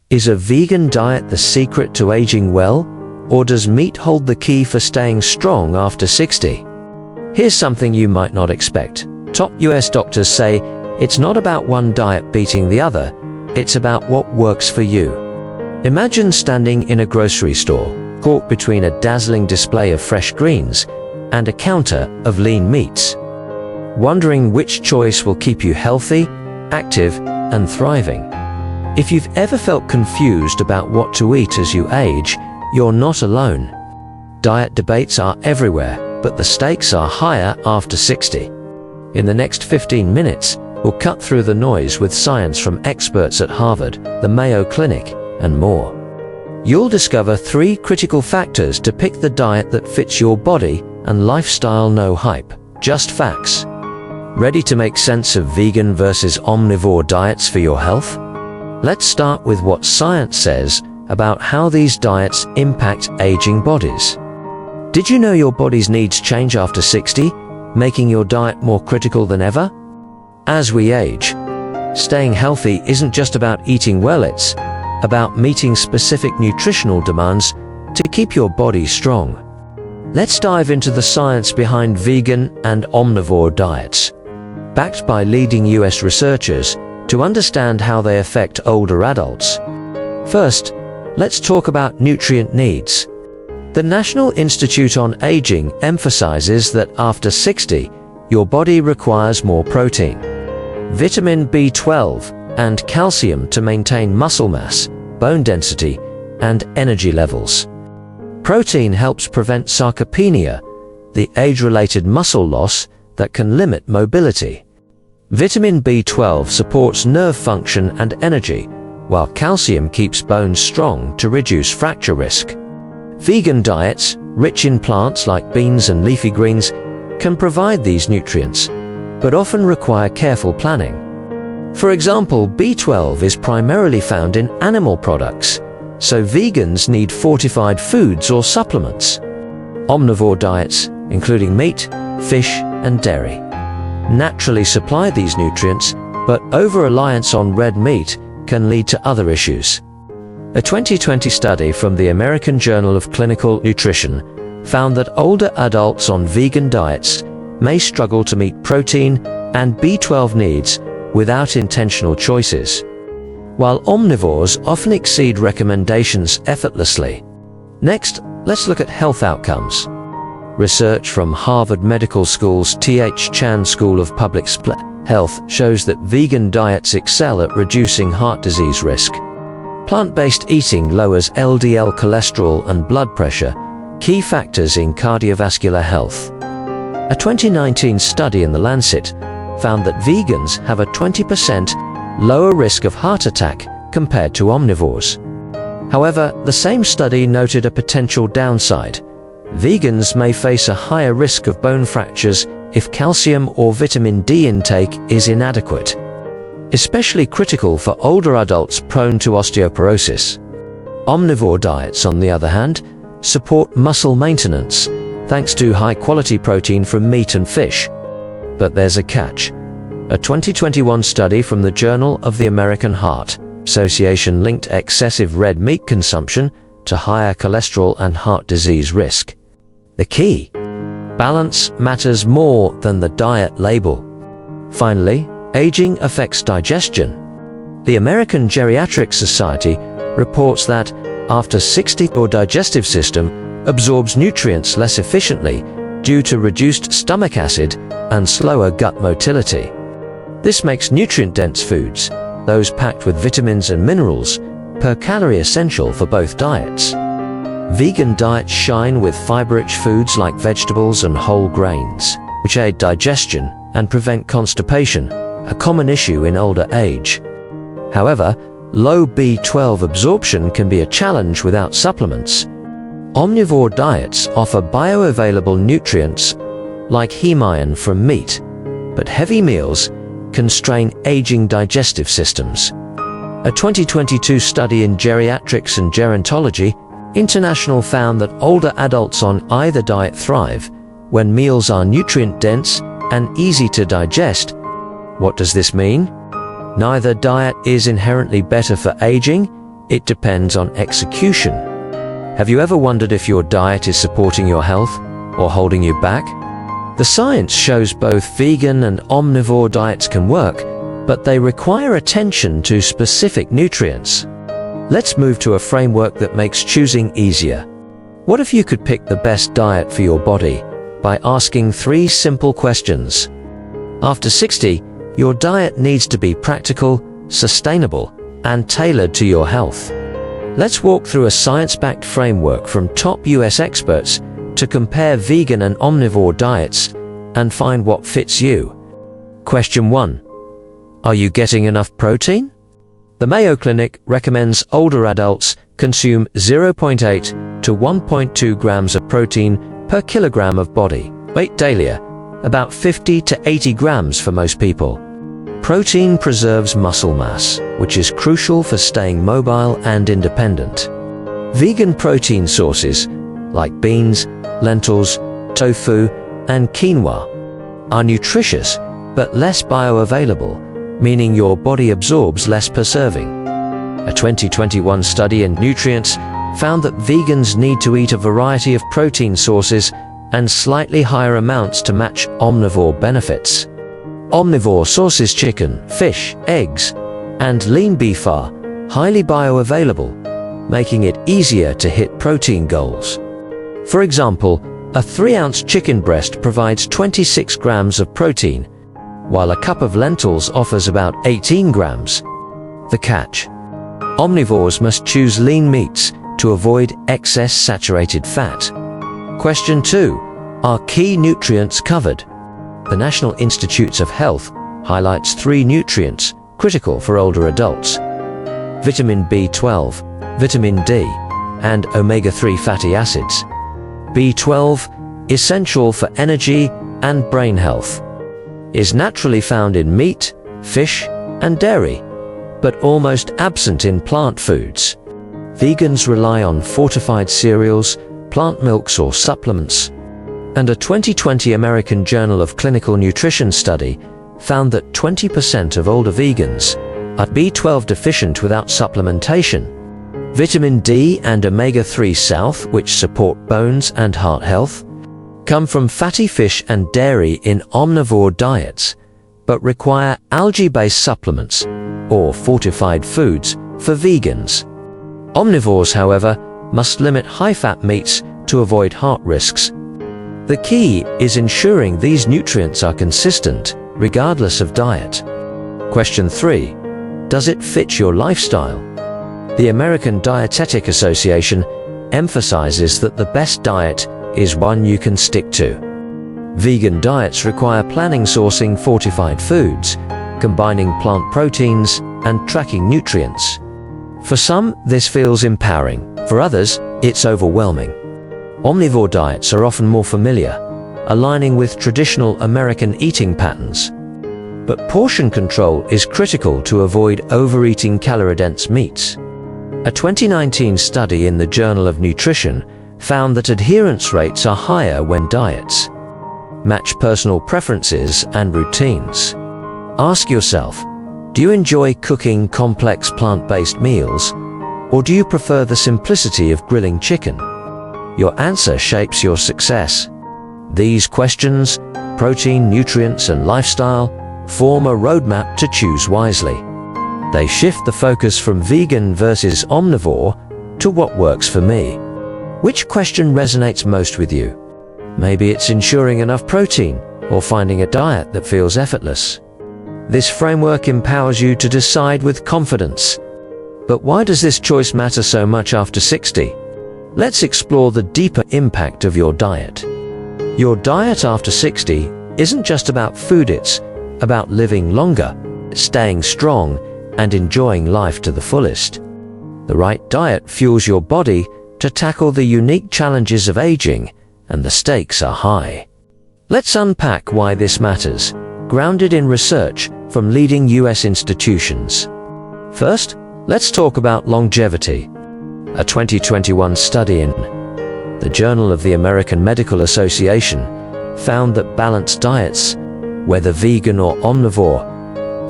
Is a vegan diet the secret to aging well, or does meat hold the key for staying strong after 60? Here's something you might not expect. Top US doctors say it's not about one diet beating the other, it's about what works for you. Imagine standing in a grocery store, caught between a dazzling display of fresh greens and a counter of lean meats, wondering which choice will keep you healthy, active, and thriving. If you've ever felt confused about what to eat as you age, you're not alone. Diet debates are everywhere, but the stakes are higher after 60. In the next 15 minutes, we'll cut through the noise with science from experts at Harvard, the Mayo Clinic, and more. You'll discover 3 critical factors to pick the diet that fits your body and lifestyle. No hype, just facts. Ready to make sense of vegan versus omnivore diets for your health? Let's start with what science says about how these diets impact aging bodies. Did you know your body's needs change after 60, making your diet more critical than ever? As we age, staying healthy isn't just about eating well, it's about meeting specific nutritional demands to keep your body strong. Let's dive into the science behind vegan and omnivore diets, backed by leading US researchers, to understand how they affect older adults. First, let's talk about nutrient needs. The National Institute on Aging emphasizes that after 60, your body requires more protein, vitamin B12, and calcium to maintain muscle mass, bone density, and energy levels. Protein helps prevent sarcopenia, the age-related muscle loss that can limit mobility. Vitamin B12 supports nerve function and energy, while calcium keeps bones strong to reduce fracture risk. Vegan diets, rich in plants like beans and leafy greens, can provide these nutrients, but often require careful planning. For example, B12 is primarily found in animal products, so vegans need fortified foods or supplements. Omnivore diets, including meat, fish, and dairy, naturally supply these nutrients, but over-reliance on red meat can lead to other issues. A 2020 study from the American Journal of Clinical Nutrition found that older adults on vegan diets may struggle to meet protein and B12 needs without intentional choices, while omnivores often exceed recommendations effortlessly. Next, let's look at health outcomes. Research from Harvard Medical School's T.H. Chan School of Public Health shows that vegan diets excel at reducing heart disease risk. Plant-based eating lowers LDL cholesterol and blood pressure, key factors in cardiovascular health. A 2019 study in The Lancet found that vegans have a 20% lower risk of heart attack compared to omnivores. However, the same study noted a potential downside. Vegans may face a higher risk of bone fractures if calcium or vitamin D intake is inadequate, especially critical for older adults prone to osteoporosis. Omnivore diets, on the other hand, support muscle maintenance thanks to high-quality protein from meat and fish. But there's a catch. A 2021 study from the Journal of the American Heart Association linked excessive red meat consumption to higher cholesterol and heart disease risk. The key: balance matters more than the diet label. Finally, aging affects digestion. The American Geriatric Society reports that after 60, your digestive system absorbs nutrients less efficiently due to reduced stomach acid and slower gut motility. This makes nutrient-dense foods, those packed with vitamins and minerals, per calorie essential for both diets. Vegan diets shine with fiber-rich foods like vegetables and whole grains, which aid digestion and prevent constipation, a common issue in older age. However, low B12 absorption can be a challenge without supplements. Omnivore diets offer bioavailable nutrients like heme iron from meat, but heavy meals can strain aging digestive systems. A 2022 study in Geriatrics and Gerontology International found that older adults on either diet thrive when meals are nutrient-dense and easy to digest. What does this mean? Neither diet is inherently better for aging, It depends on execution. Have you ever wondered if your diet is supporting your health or holding you back? The science shows both vegan and omnivore diets can work, but they require attention to specific nutrients. Let's move to a framework that makes choosing easier. What if you could pick the best diet for your body by asking 3 simple questions? After 60, your diet needs to be practical, sustainable, and tailored to your health. Let's walk through a science-backed framework from top US experts to compare vegan and omnivore diets and find what fits you. Question 1. Are you getting enough protein? The Mayo Clinic recommends older adults consume 0.8 to 1.2 grams of protein per kilogram of body weight daily, about 50 to 80 grams for most people. Protein preserves muscle mass, which is crucial for staying mobile and independent. Vegan protein sources, like beans, lentils, tofu, and quinoa, are nutritious but less bioavailable, meaning your body absorbs less per serving. A 2021 study in Nutrients found that vegans need to eat a variety of protein sources and slightly higher amounts to match omnivore benefits. Omnivore sources chicken, fish, eggs, and lean beef are highly bioavailable, making it easier to hit protein goals. For example, a 3-ounce chicken breast provides 26 grams of protein, while a cup of lentils offers about 18 grams. The catch: omnivores must choose lean meats to avoid excess saturated fat. Question 2. Are key nutrients covered? The National Institutes of Health highlights 3 nutrients critical for older adults: vitamin B12, vitamin D, and omega-3 fatty acids. B12, essential for energy and brain health, is naturally found in meat, fish, and dairy, but almost absent in plant foods. Vegans rely on fortified cereals, plant milks, or supplements. And a 2020 American Journal of Clinical Nutrition study found that 20% of older vegans are B12 deficient without supplementation. Vitamin D and omega-3 south, which support bones and heart health, come from fatty fish and dairy in omnivore diets, but require algae-based supplements or fortified foods for vegans. Omnivores, however, must limit high-fat meats to avoid heart risks. The key is ensuring these nutrients are consistent, regardless of diet. Question 3. Does it fit your lifestyle? The American Dietetic Association emphasizes that the best diet is one you can stick to. Vegan diets require planning sourcing fortified foods, combining plant proteins, and tracking nutrients. For some, this feels empowering. For others, it's overwhelming. Omnivore diets are often more familiar, aligning with traditional American eating patterns. But portion control is critical to avoid overeating calorie-dense meats. A 2019 study in the Journal of Nutrition found that adherence rates are higher when diets match personal preferences and routines. Ask yourself, do you enjoy cooking complex plant-based meals, or do you prefer the simplicity of grilling chicken? Your answer shapes your success. These questions, protein, nutrients, and lifestyle, form a roadmap to choose wisely. They shift the focus from vegan versus omnivore to what works for me. Which question resonates most with you? Maybe it's ensuring enough protein or finding a diet that feels effortless. This framework empowers you to decide with confidence. But why does this choice matter so much after 60? Let's explore the deeper impact of your diet. Your diet after 60 isn't just about food, it's about living longer, staying strong, and enjoying life to the fullest. The right diet fuels your body to tackle the unique challenges of aging, and the stakes are high. Let's unpack why this matters, grounded in research from leading US institutions. First, let's talk about longevity. A 2021 study in the Journal of the American Medical Association found that balanced diets, whether vegan or omnivore,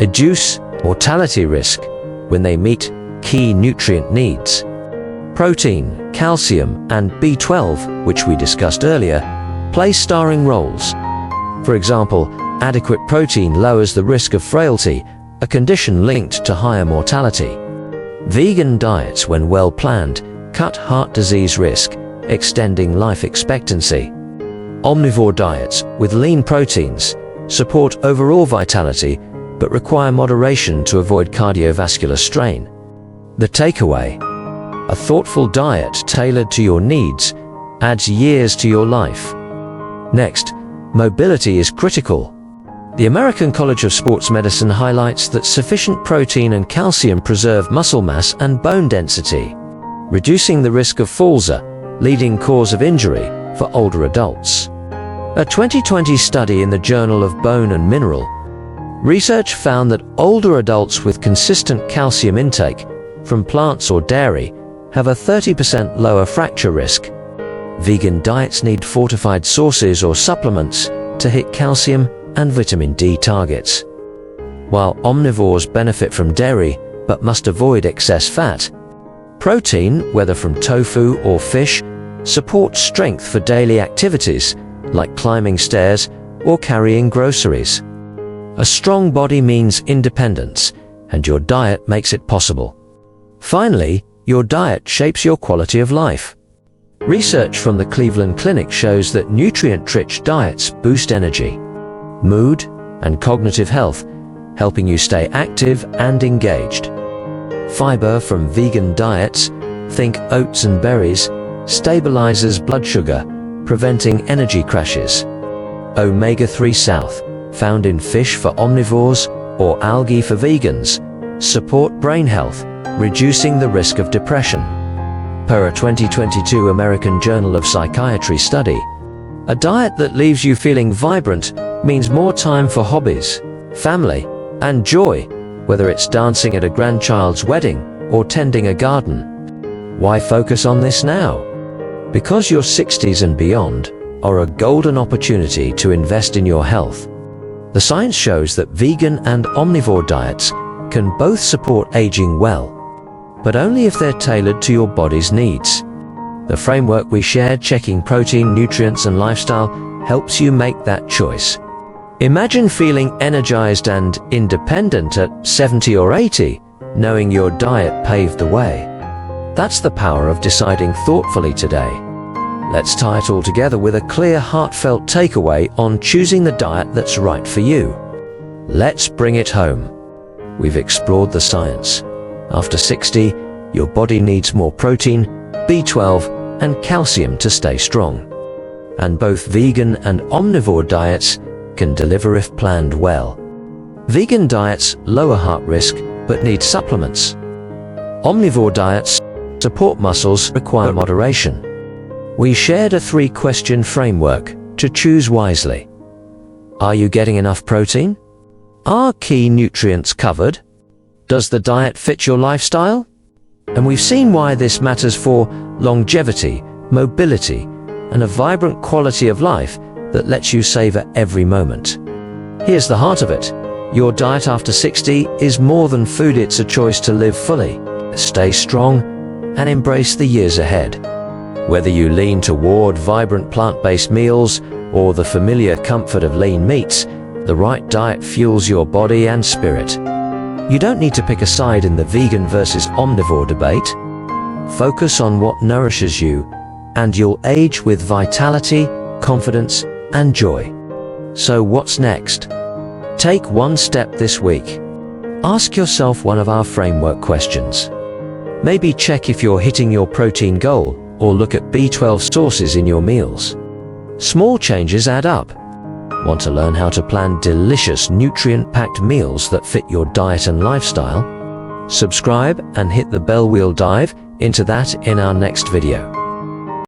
reduce mortality risk when they meet key nutrient needs. Protein, calcium, and B12, which we discussed earlier, play starring roles. For example, adequate protein lowers the risk of frailty, a condition linked to higher mortality. Vegan diets, when well planned, cut heart disease risk, extending life expectancy. Omnivore diets, with lean proteins, support overall vitality but require moderation to avoid cardiovascular strain. The takeaway: a thoughtful diet tailored to your needs adds years to your life. Next, mobility is critical. The American College of Sports Medicine highlights that sufficient protein and calcium preserve muscle mass and bone density, reducing the risk of falls, a leading cause of injury for older adults. A 2020 study in the Journal of Bone and Mineral Research found that older adults with consistent calcium intake from plants or dairy have a 30% lower fracture risk. Vegan diets need fortified sources or supplements to hit calcium and vitamin D targets. While omnivores benefit from dairy but must avoid excess fat, protein, whether from tofu or fish, supports strength for daily activities like climbing stairs or carrying groceries. A strong body means independence, and your diet makes it possible. Finally, your diet shapes your quality of life. Research from the Cleveland Clinic shows that nutrient-rich diets boost energy, mood, and cognitive health, helping you stay active and engaged. Fiber from vegan diets, think oats and berries, stabilizes blood sugar, preventing energy crashes. Omega-3 South, found in fish for omnivores or algae for vegans, support brain health, reducing the risk of depression. Per a 2022 American Journal of Psychiatry study, a diet that leaves you feeling vibrant means more time for hobbies, family, and joy, whether it's dancing at a grandchild's wedding or tending a garden. Why focus on this now? Because your 60s and beyond are a golden opportunity to invest in your health. The science shows that vegan and omnivore diets can both support aging well, but only if they're tailored to your body's needs. The framework we shared, checking protein, nutrients, and lifestyle, helps you make that choice. Imagine feeling energized and independent at 70 or 80, knowing your diet paved the way. That's the power of deciding thoughtfully today. Let's tie it all together with a clear, heartfelt takeaway on choosing the diet that's right for you. Let's bring it home. We've explored the science. After 60, your body needs more protein, B12, and calcium to stay strong. And both vegan and omnivore diets can deliver if planned well. Vegan diets lower heart risk but need supplements. Omnivore diets support muscles, require moderation. We shared a 3-question framework to choose wisely. Are you getting enough protein? Are key nutrients covered? Does the diet fit your lifestyle? And we've seen why this matters for longevity, mobility, and a vibrant quality of life that lets you savor every moment. Here's the heart of it. Your diet after 60 is more than food, it's a choice to live fully, stay strong, and embrace the years ahead. Whether you lean toward vibrant plant-based meals or the familiar comfort of lean meats, the right diet fuels your body and spirit. You don't need to pick a side in the vegan versus omnivore debate. Focus on what nourishes you, and you'll age with vitality, confidence, and joy. So what's next? Take one step this week. Ask yourself one of our framework questions. Maybe check if you're hitting your protein goal, or look at B12 sources in your meals. Small changes add up. Want to learn how to plan delicious, nutrient-packed meals that fit your diet and lifestyle? Subscribe and hit the bell. We'll dive into that in our next video.